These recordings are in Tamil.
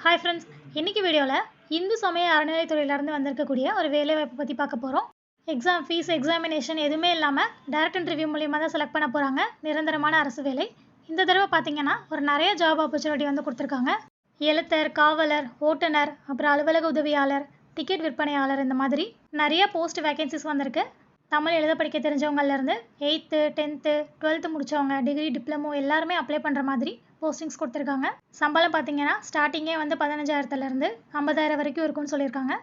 ஹாய் ஃப்ரெண்ட்ஸ், இன்றைக்கி வீடியோவில் இந்து சமய அறநிலையத்துறையிலேருந்து வந்திருக்கக்கூடிய ஒரு வேலைவாய்ப்பு பற்றி பார்க்க போகிறோம். எக்ஸாம் ஃபீஸ், எக்ஸாமினேஷன் எதுவுமே இல்லாமல் டைரக்ட் இன்டர்வியூ மூலியமாக தான் செலக்ட் பண்ண போகிறாங்க. நிரந்தரமான அரசு வேலை. இந்த தடவை பார்த்தீங்கன்னா ஒரு நிறைய ஜாப் ஆப்பர்ச்சுனிட்டி வந்து கொடுத்துருக்காங்க. எழுத்தர், காவலர், ஓட்டுநர், அப்புறம் அலுவலக உதவியாளர், டிக்கெட் விற்பனையாளர், இந்த மாதிரி நிறைய போஸ்ட் வேகன்சிஸ் வந்திருக்கு. தமிழ் எழுத படிக்க தெரிஞ்சவங்கலேருந்து 8th 10th 12th முடித்தவங்க, டிகிரி, டிப்ளமோ எல்லாருமே அப்ளை பண்ணுற மாதிரி போஸ்டிங்ஸ் கொடுத்துருக்காங்க. சம்பளம் பார்த்தீங்கன்னா ஸ்டார்டிங்கே வந்து 15,000லேருந்து 50,000 வரைக்கும் இருக்கும்னு சொல்லியிருக்காங்க.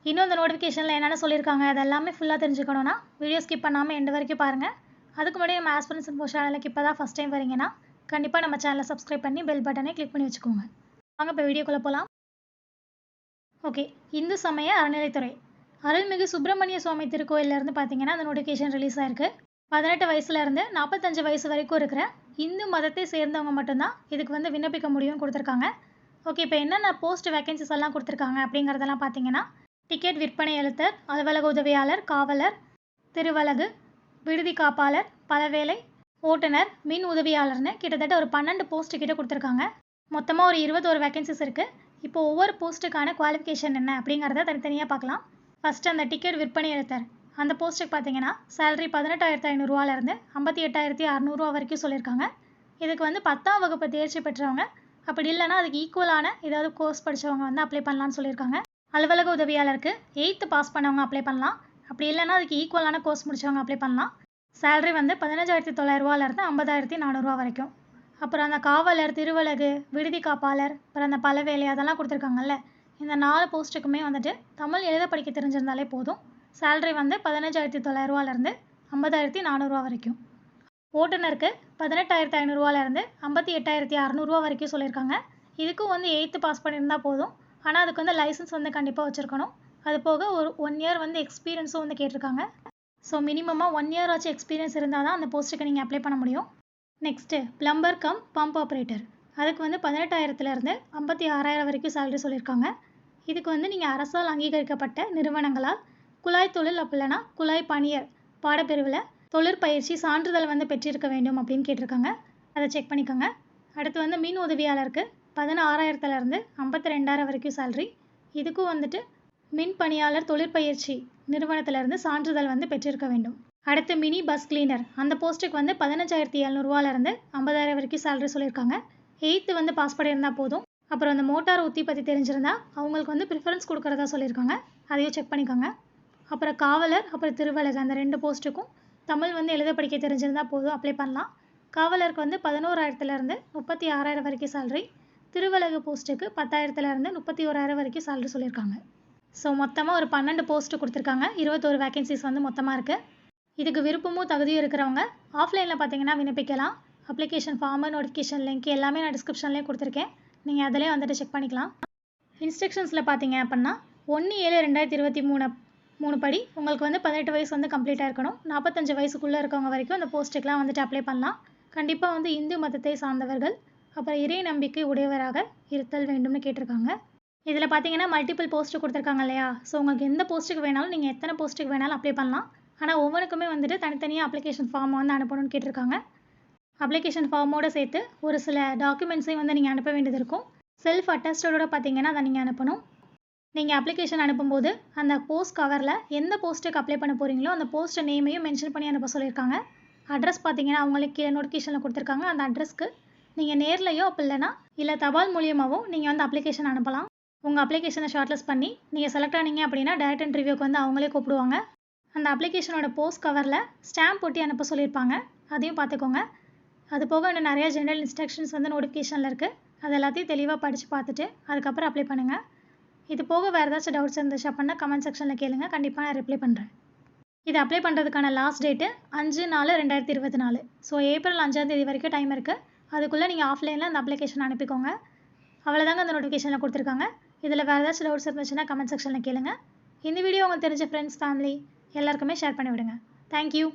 இன்னும் இந்த நோட்டிஃபிகேஷனில் என்னென்ன சொல்லியிருக்காங்க அது எல்லாமே ஃபுல்லாக தெரிஞ்சுக்கணுன்னா வீடியோ ஸ்கிப் பண்ணாமல் எண்டு வரைக்கும் பாருங்கள். அதுக்கு முன்னாடி நம்ம ஆஸ்பிரன்ஸ் இன்ஃபோ சேனலுக்கு இப்போ தான் ஃபஸ்ட் டைம் வரீங்கன்னா கண்டிப்பாக நம்ம சேனலை சப்ஸ்கிரைப் பண்ணி பெல் பட்டனை கிளிக் பண்ணி வச்சுக்கோங்க. வாங்க இப்போ வீடியோக்குள்ளே போகலாம். ஓகே, இந்து சமய அறநிலைத்துறை அருள்மிகு சுப்பிரமணிய சுவாமி திருக்கோயிலேருந்து பார்த்தீங்கன்னா அந்த நோட்டிஃபிகேஷன் ரிலீஸ் ஆயிருக்கு. 18 வயசுலேருந்து 45 வயசு வரைக்கும் இருக்கிற இந்து மதத்தை சேர்ந்தவங்க மட்டும்தான் இதுக்கு வந்து விண்ணப்பிக்க முடியும்னு கொடுத்துருக்காங்க. ஓகே, இப்போ என்னென்ன போஸ்ட் வேகன்சிஸ் எல்லாம் கொடுத்துருக்காங்க அப்படிங்கிறதெல்லாம் பார்த்தீங்கன்னா டிக்கெட் விற்பனை எழுத்தர், அலுவலக உதவியாளர், காவலர், திருவலகு, விடுதி காப்பாளர், பலவேலை, ஓட்டுநர், மின் உதவியாளர்னு கிட்டத்தட்ட ஒரு 12 போஸ்ட்டு கிட்ட கொடுத்துருக்காங்க. மொத்தமாக ஒரு 21 வேகன்சிஸ் இருக்குது. இப்போ ஒவ்வொரு போஸ்ட்டுக்கான குவாலிஃபிகேஷன் என்ன அப்படிங்கிறத தனித்தனியாக பார்க்கலாம். ஃபஸ்ட்டு அந்த டிக்கெட் விற்பனை எழுத்தர் அந்த போஸ்ட்டுக்கு பார்த்தீங்கன்னா சேலரி 18,500 58,600 வரைக்கும் சொல்லியிருக்காங்க. இதுக்கு வந்து 10ஆம் வகுப்பு தேர்ச்சி பெற்றவங்க, அப்படி இல்லைனா அதுக்கு ஈக்குவலான ஏதாவது கோர்ஸ் படித்தவங்க வந்து அப்ளை பண்ணலான்னு சொல்லியிருக்காங்க. அலுவலக உதவியாளருக்கு 8th பாஸ் பண்ணவங்க அப்ளை பண்ணலாம். அப்படி இல்லைனா அதுக்கு ஈக்குவலான கோர்ஸ் முடித்தவங்க அப்ளை பண்ணலாம். சேலரி வந்து 15,900 50,400 வரைக்கும். அப்புறம் அந்த காவலர், திருவலகு, விடுதி காப்பாளர், அப்புறம் அந்த பலவேலை அதெல்லாம் கொடுத்துருக்காங்கல்ல, இந்த 4 போஸ்ட்டுக்குமே வந்துட்டு தமிழ் எழுத படிக்க தெரிஞ்சிருந்தாலே போதும். சேலரி வந்து 15,900 50,400 வரைக்கும். ஓட்டுநருக்கு 18,500 58,600 வரைக்கும் சொல்லியிருக்காங்க. இதுக்கும் வந்து 8th பாஸ் பண்ணியிருந்தால் போதும். ஆனால் அதுக்கு வந்து லைசன்ஸ் வந்து கண்டிப்பாக வச்சுருக்கணும். அது போக ஒரு 1 year வந்து எக்ஸ்பீரியன்ஸும் வந்து கேட்டிருக்காங்க. ஸோ மினிமமாக 1 year ஆச்சு எக்ஸ்பீரியன்ஸ் இருந்தால் தான் அந்த போஸ்ட்டுக்கு நீங்கள் அப்ளை பண்ண முடியும். Next plumber come pump operator, அதுக்கு வந்து 18,000 56,000 வரைக்கும் சேலரி சொல்லியிருக்காங்க. இதுக்கு வந்து நீங்கள் அரசால் அங்கீகரிக்கப்பட்ட நிறுவனங்களால் குழாய் தொழில் அப்படின்னா குழாய் பணியர் பாடப்பிரிவில் தொழிற்பயிற்சி சான்றிதழ் வந்து பெற்றிருக்க வேண்டும் அப்படின்னு கேட்டிருக்காங்க. அதை செக் பண்ணிக்கோங்க. அடுத்து வந்து மின் உதவியாளருக்கு 16,000 52,000 வரைக்கும் சேலரி. இதுக்கும் வந்துட்டு மின் பணியாளர் தொழிற்பயிற்சி நிறுவனத்திலேருந்து சான்றிதழ் வந்து பெற்றிருக்க வேண்டும். அடுத்து மினி பஸ் கிளீனர் அந்த போஸ்ட்டுக்கு வந்து 15,700 50,000 வரைக்கும் சேலரி சொல்லியிருக்காங்க. 8th வந்து பாஸ் பண்ணியிருந்தால் போதும். அப்புறம் அந்த மோட்டார் ஊற்றி பற்றி தெரிஞ்சிருந்தா அவங்களுக்கு வந்து ப்ரிஃபரன்ஸ் கொடுக்குறதா சொல்லியிருக்காங்க. அதையும் செக் பண்ணிக்கோங்க. அப்புறம் காவலர், அப்புறம் திருவலகு அந்த 2 போஸ்ட்டுக்கும் தமிழ் வந்து எழுத படிக்க தெரிஞ்சிருந்தால் போதும், அப்ளை பண்ணலாம். காவலருக்கு வந்து 11,000 36,000 வரைக்கும் சேலரி. திருவலகு போஸ்ட்டுக்கு 10,000 31,000 வரைக்கும் சேலரி சொல்லியிருக்காங்க. ஸோ மொத்தமாக ஒரு 12 போஸ்ட்டு கொடுத்துருக்காங்க. 21 வேகன்சிஸ் வந்து மொத்தமாக இருக்குது. இதுக்கு விருப்பமும் தகுதியும் இருக்கிறவங்க ஆஃப்லைனில் பார்த்தீங்கன்னா விண்ணப்பிக்கலாம். அப்ளிகேஷன் ஃபார்மு, நோட்டிஃபிகேஷன் லிங்க் எல்லாமே நான் டிஸ்கிரிப்ஷன்லேயே கொடுத்துருக்கேன். நீங்கள் அதிலே வந்துட்டு செக் பண்ணிக்கலாம். இன்ஸ்ட்ரக்ஷன்ஸில் பார்த்தீங்க அப்படின்னா 1/7/2023 படி உங்களுக்கு வந்து 18 வயசு வந்து கம்ப்ளீட்டாக இருக்கணும். 45 வயசுக்குள்ளே இருக்கவங்க வரைக்கும் அந்த போஸ்ட்டுக்கெலாம் வந்துட்டு அப்ளை பண்ணலாம். கண்டிப்பாக வந்து இந்து மதத்தை சார்ந்தவர்கள், அப்புறம் இறை நம்பிக்கை உடையவராக இருத்தல் வேண்டும்னு கேட்டிருக்காங்க. இதில் பார்த்தீங்கன்னா மல்டிபிள் போஸ்ட்டு கொடுத்துருக்காங்க இல்லையா? ஸோ உங்களுக்கு எந்த போஸ்ட்டுக்கு வேணாலும் நீங்கள் எத்தனை போஸ்ட்டுக்கு வேணாலும் அப்ளை பண்ணலாம். ஆனால் ஒவ்வொன்றுக்குமே வந்துட்டு தனித்தனியாக அப்ளிகேஷன் ஃபார்ம் வந்து அனுப்பணும்னு கேட்டிருக்காங்க. அப்ளிகேஷன் ஃபார்மோடு சேர்த்து ஒரு சில டாக்குமெண்ட்ஸையும் வந்து நீங்கள் அனுப்ப வேண்டியது இருக்கும். செல்ஃப் அட்டஸ்டடோட பார்த்தீங்கன்னா அதை நீங்கள் அனுப்பணும். நீங்கள் அப்ளிகேஷன் அனுப்பும்போது அந்த போஸ்ட் கவரில் எந்த போஸ்ட்டுக்கு அப்ளை பண்ண போகிறீங்களோ அந்த போஸ்ட் நேமையும் மென்ஷன் பண்ணி அனுப்ப சொல்லியிருக்காங்க. அட்ரஸ் பார்த்தீங்கன்னா அவங்களுக்கு கீழே நோட்டிஃபிகேஷனில் கொடுத்துருக்காங்க. அந்த அட்ரஸ்க்கு நீங்கள் நேர்லையோ அப்படி இல்லை தபால் மூலியமாகவும் நீங்கள் வந்து அப்ளிகேஷன் அனுப்பலாம். உங்கள் அப்ளிகேஷனை ஷார்ட்லிஸ்ட் பண்ணி நீங்கள் செலக்ட் ஆனீங்க அப்படின்னா டைரக்ட் இன்டர்வியூக்கு வந்து அவங்களே கூப்பிடுவாங்க. அந்த அப்ளிகேஷனோட போஸ்ட் கவரில் ஸ்டாம்ப் ஒட்டி அனுப்ப சொல்லியிருப்பாங்க. அதையும் பார்த்துக்கோங்க. அது போக இன்னும் நிறைய ஜென்ரல் இன்ஸ்ட்ரக்ஷன்ஸ் வந்து நோட்டிஃபிகேஷனில் இருக்குது. அது எல்லாத்தையும் தெளிவாக படித்து பார்த்துட்டு அதுக்கப்புறம் அப்ளை பண்ணுங்கள். இது போக வேறு ஏதாச்சும் டவுட்ஸ் இருந்துச்சு அப்படின்னா கமெண்ட் செக்ஷனில் கேளுங்க. கண்டிப்பாக நான் ரிப்ளை பண்ணுறேன். இது அப்ளை பண்ணுறதுக்கான லாஸ்ட் டேட்டு 5/4/2024. ஸோ ஏப்ரல் 5ஆம் தேதி வரைக்கும் டைம் இருக்குது. அதுக்குள்ளே நீங்கள் ஆஃப்லைனில் அந்த அப்ளிகேஷன் அனுப்பிக்கோங்க. அவ்வளோதாங்க அந்த நோட்டிஃபிகேஷனில் கொடுத்துருக்காங்க. இதில் வேறு ஏதாச்சும் டவுட்ஸ் இருந்துச்சுன்னா கமெண்ட் செக்ஷனில் கேளுங்க. இந்த வீடியோ உங்களுக்கு தெரிஞ்ச ஃப்ரெண்ட்ஸ், ஃபேமிலி எல்லாருக்குமே ஷேர் பண்ணி விடுங்க. தேங்க்யூ.